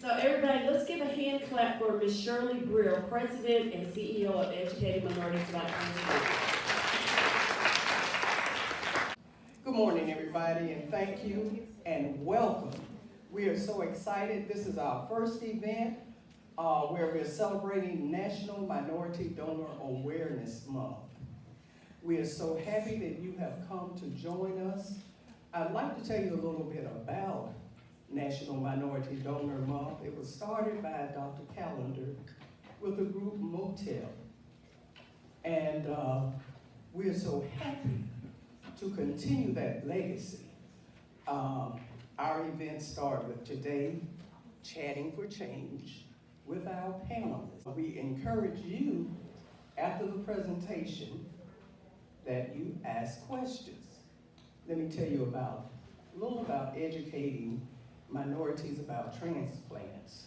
So everybody, let's give a hand clap for Ms. Shirley Brill, President and CEO of Educating Minorities Black Institute. Good morning, everybody, and thank you and welcome. We are so excited. This is our first event where we're celebrating National Minority Donor Awareness Month. We are so happy that you have come to join us. I'd like to tell you a little bit about National Minority Donor Month. It was started by Dr. Callender with the group Motel. And we are so happy to continue that legacy. Our events start with today, Chatting for Change with our panelists. We encourage you, after the presentation, that you ask questions. Let me tell you a little about educating minorities about transplants.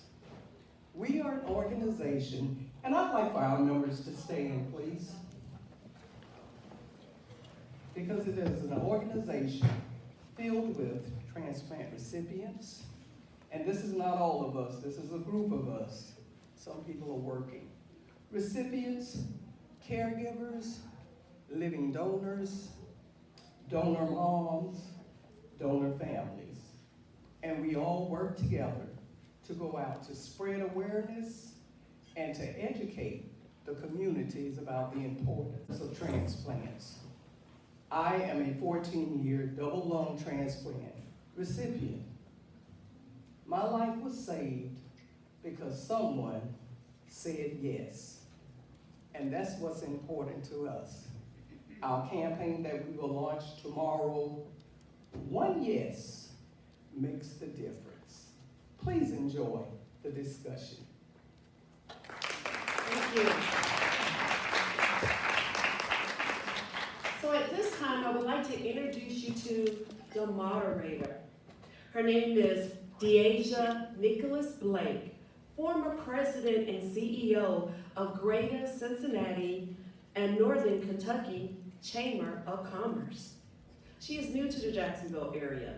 We are an organization, and I'd like for our members to stand, please, because it is an organization filled with transplant recipients, and this is not all of us, this is a group of us. Some people are working. Recipients, caregivers, living donors, donor moms, donor families. And we all work together to go out to spread awareness and to educate the communities about the importance of transplants. I am a 14-year double lung transplant recipient. My life was saved because someone said yes. And that's what's important to us. Our campaign that we will launch tomorrow, one yes makes the difference. Please enjoy the discussion. Thank you. So at this time, I would like to introduce you to the moderator. Her name is Deasia Nicholas Blake, former president and CEO of Greater Cincinnati and Northern Kentucky Chamber of Commerce. She is new to the Jacksonville area.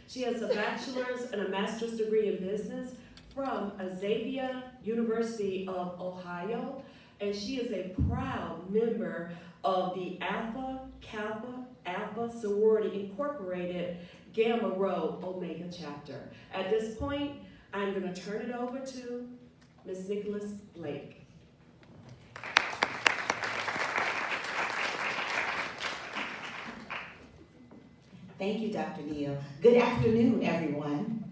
She has a bachelor's and a master's degree in business from Xavier University of Ohio, and she is a proud member of the Alpha Kappa Alpha Sorority Incorporated Gamma Rho Omega chapter. At this point, I'm going to turn it over to Ms. Nicholas Blake. Thank you, Dr. Neal. Good afternoon, everyone.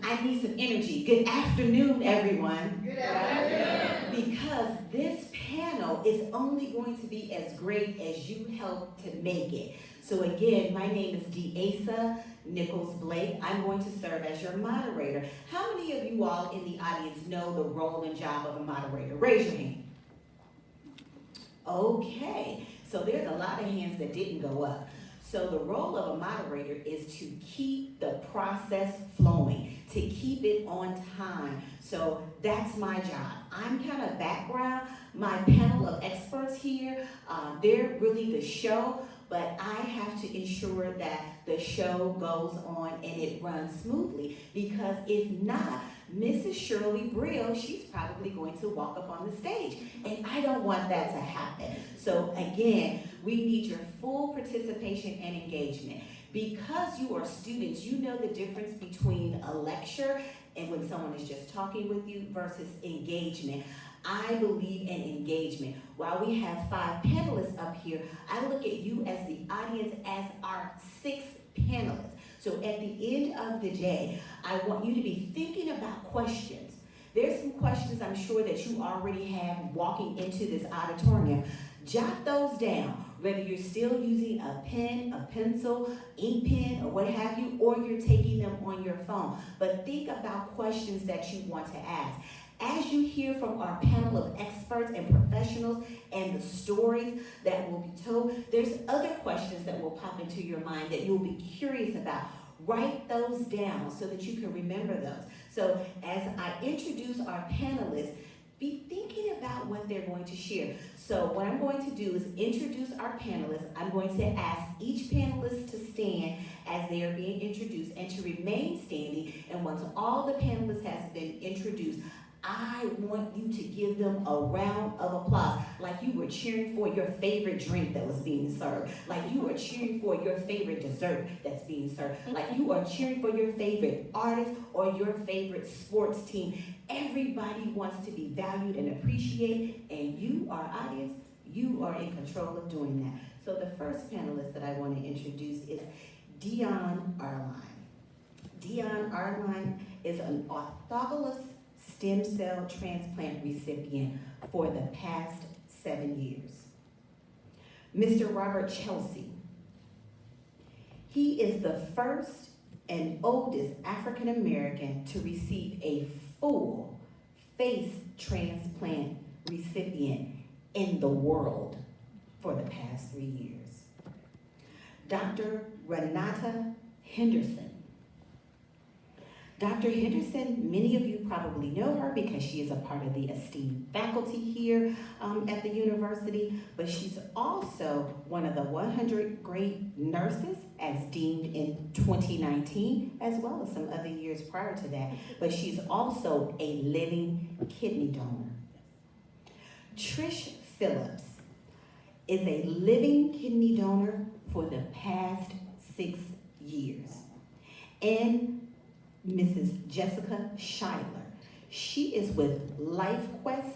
I need some energy. Good afternoon, everyone. Good afternoon. Because this panel is only going to be as great as you help to make it. So again, my name is Deasia Nichols Blake. I'm going to serve as your moderator. How many of you all in the audience know the role and job of a moderator? Raise your hand. Okay, so there's a lot of hands that didn't go up. So the role of a moderator is to keep the process flowing, to keep it on time. So that's my job. I'm kind of background. My panel of experts here, they're really the show, but I have to ensure that the show goes on and it runs smoothly, because if not, Mrs. Shirley Brill, she's probably going to walk up on the stage, and I don't want that to happen. So again, we need your full participation and engagement. Because you are students, you know the difference between a lecture and when someone is just talking with you versus engagement. I believe in engagement. While we have 5 panelists up here, I look at you as the audience as our 6th panelist. So at the end of the day, I want you to be thinking about questions. There's some questions I'm sure that you already have walking into this auditorium. Jot those down, whether you're still using a pen, a pencil, ink pen, or what have you, or you're taking them on your phone. But think about questions that you want to ask. As you hear from our panel of experts and professionals and the stories that will be told, there's other questions that will pop into your mind that you'll be curious about. Write those down so that you can remember those. So as I introduce our panelists, be thinking about what they're going to share. So what I'm going to do is introduce our panelists. I'm going to ask each panelist to stand as they are being introduced and to remain standing. And once all the panelists have been introduced, I want you to give them a round of applause, like you were cheering for your favorite drink that was being served, like you were cheering for your favorite dessert that's being served, like you are cheering for your favorite artist or your favorite sports team. Everybody wants to be valued and appreciated, and you, our audience, you are in control of doing that. So the first panelist that I want to introduce is Dion Arline. Dion Arline is an autologous stem cell transplant recipient for the past 7 years. Mr. Robert Chelsea. He is the first and oldest African American to receive a full face transplant recipient in the world for the past 3 years. Dr. Renata Henderson. Dr. Henderson, many of you probably know her because she is a part of the esteemed faculty here at the university, but she's also one of the 100 great nurses as deemed in 2019, as well as some other years prior to that, but she's also a living kidney donor. Trish Phillips is a living kidney donor for the past 6 years. And Mrs. Jessica Schuyler. She is with LifeQuest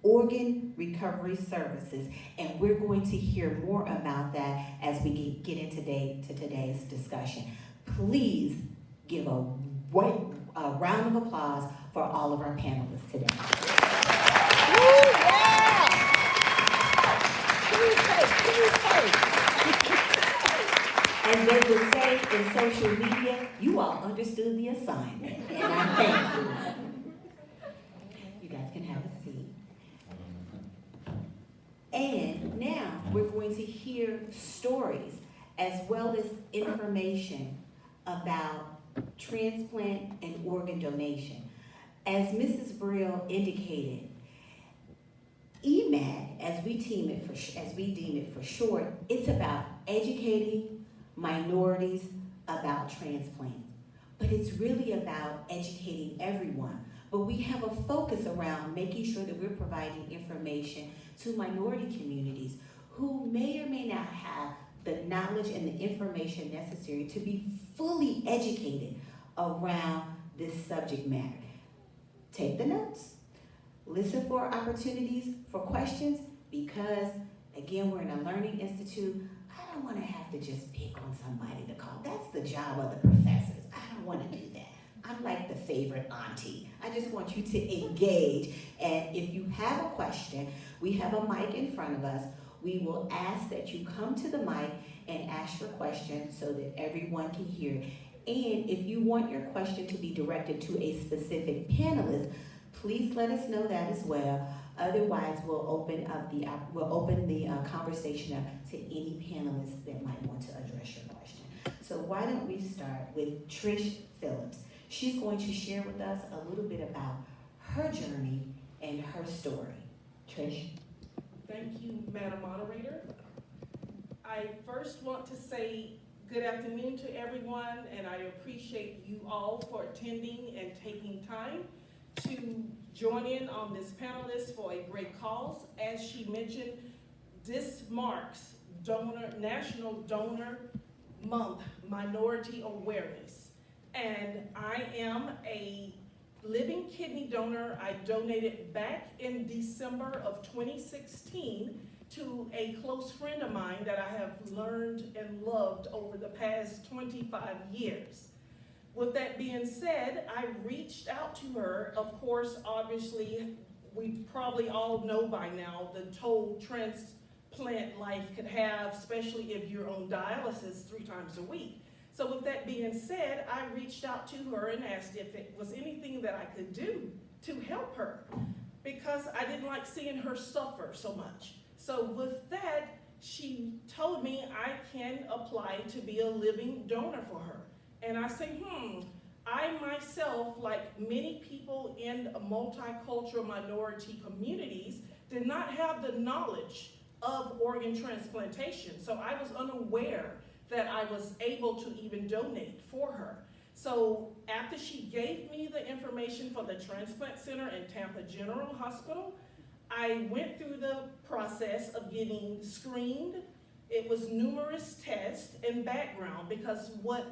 Organ Recovery Services, and we're going to hear more about that as we get into today's discussion. Please give a round of applause for all of our panelists today. As they would say in social media, you all understood the assignment, and I thank you. You guys can have a seat. And now we're going to hear stories as well as information about transplant and organ donation. As Mrs. Brill indicated, EMAD, as we deem it for short, it's about educating minorities about transplant. But it's really about educating everyone. But we have a focus around making sure that we're providing information to minority communities who may or may not have the knowledge and the information necessary to be fully educated around this subject matter. Take the notes. Listen for opportunities for questions, because again, we're in a learning institute. I don't want to have to just pick on somebody to call. That's the job of the professors. I don't want to do that. I'm like the favorite auntie. I just want you to engage. And if you have a question, we have a mic in front of us. We will ask that you come to the mic and ask your question so that everyone can hear it. And if you want your question to be directed to a specific panelist, please let us know that as well. Otherwise, we'll open the conversation up to any panelists that might want to address your question. So why don't we start with Trish Phillips? She's going to share with us a little bit about her journey and her story. Trish. Thank you, Madam Moderator. I first want to say good afternoon to everyone, and I appreciate you all for attending and taking time to join in on this panelist for a great cause. As she mentioned, this marks National Donor Month, Minority Awareness. And I am a living kidney donor. I donated back in December of 2016 to a close friend of mine that I have learned and loved over the past 25 years. With that being said, I reached out to her. Of course, obviously, we probably all know by now the toll transplant life could have, especially if you're on dialysis 3 times a week. So with that being said, I reached out to her and asked if it was anything that I could do to help her, because I didn't like seeing her suffer so much. So with that, she told me I can apply to be a living donor for her. And I say, I myself, like many people in multicultural minority communities, did not have the knowledge of organ transplantation. So I was unaware that I was able to even donate for her. So after she gave me the information for the transplant center in Tampa General Hospital, I went through the process of getting screened. It was numerous tests and background, because what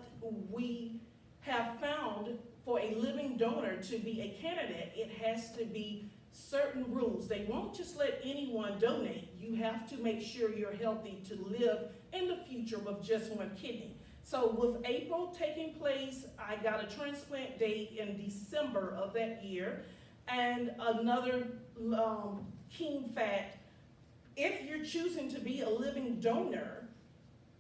we have found for a living donor to be a candidate, it has to be certain rules. They won't just let anyone donate. You have to make sure you're healthy to live in the future with just one kidney. So with April taking place, I got a transplant date in December of that year. And another key fact, if you're choosing to be a living donor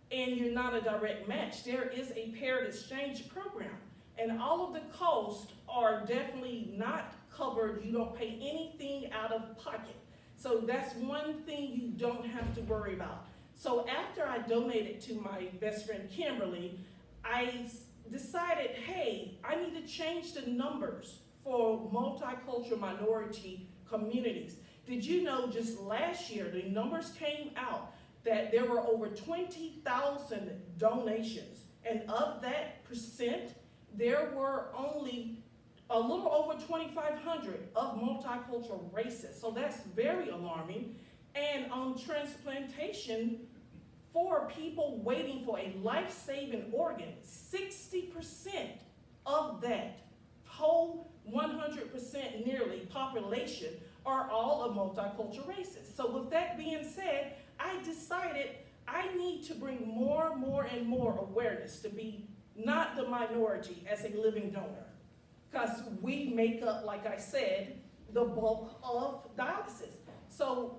and you're not a direct match, there is a paired exchange program. And all of the costs are definitely not covered. You don't pay anything out of pocket. So that's one thing you don't have to worry about. So after I donated to my best friend Kimberly, I decided, hey, I need to change the numbers for multicultural minority communities. Did you know just last year, the numbers came out that there were over 20,000 donations, and of that percent, there were only a little over 2,500 of multicultural races. So that's very alarming. And on transplantation, for people waiting for a life-saving organ, 60% of that whole 100% nearly population are all of multicultural races. So with that being said, I decided I need to bring more and more awareness to be not the minority as a living donor, because we make up, like I said, the bulk of dialysis. So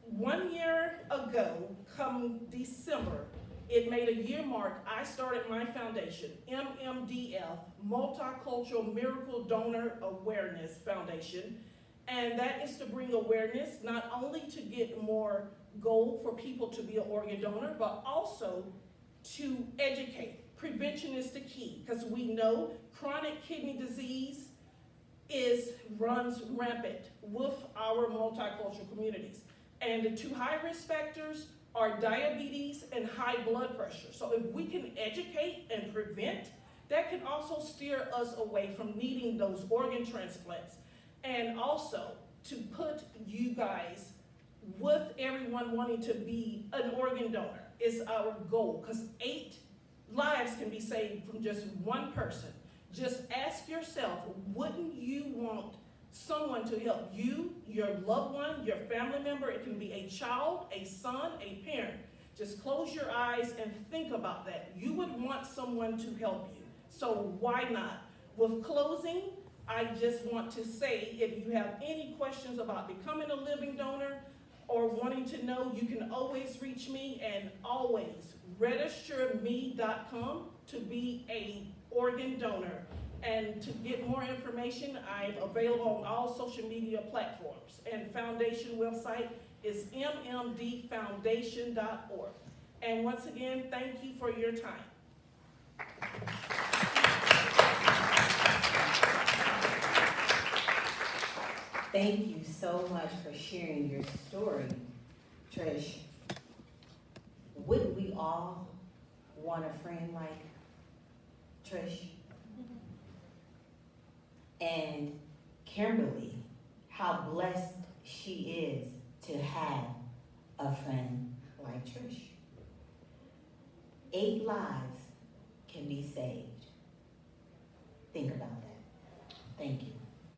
1 year ago, come December, it made a year mark, I started my foundation, MMDF, Multicultural Miracle Donor Awareness Foundation. And that is to bring awareness, not only to get more goal for people to be an organ donor, but also to educate. Prevention is the key, because we know chronic kidney disease runs rampant with our multicultural communities. And the two high-risk factors are diabetes and high blood pressure. So if we can educate and prevent, that can also steer us away from needing those organ transplants. And also to put you guys with everyone wanting to be an organ donor is our goal, because 8 lives can be saved from just one person. Just ask yourself, wouldn't you want someone to help you, your loved one, your family member? It can be a child, a son, a parent. Just close your eyes and think about that. You would want someone to help you. So why not? With closing, I just want to say, if you have any questions about becoming a living donor or wanting to know, you can always reach me, and always registerme.com to be a organ donor. And to get more information, I'm available on all social media platforms. And foundation website is mmdfoundation.org. And once again, thank you for your time. Thank you so much for sharing your story, Trish. Wouldn't we all want a friend like Trish? And Kimberly, how blessed she is to have a friend like Trish. 8 lives can be saved. Think about that. Thank you.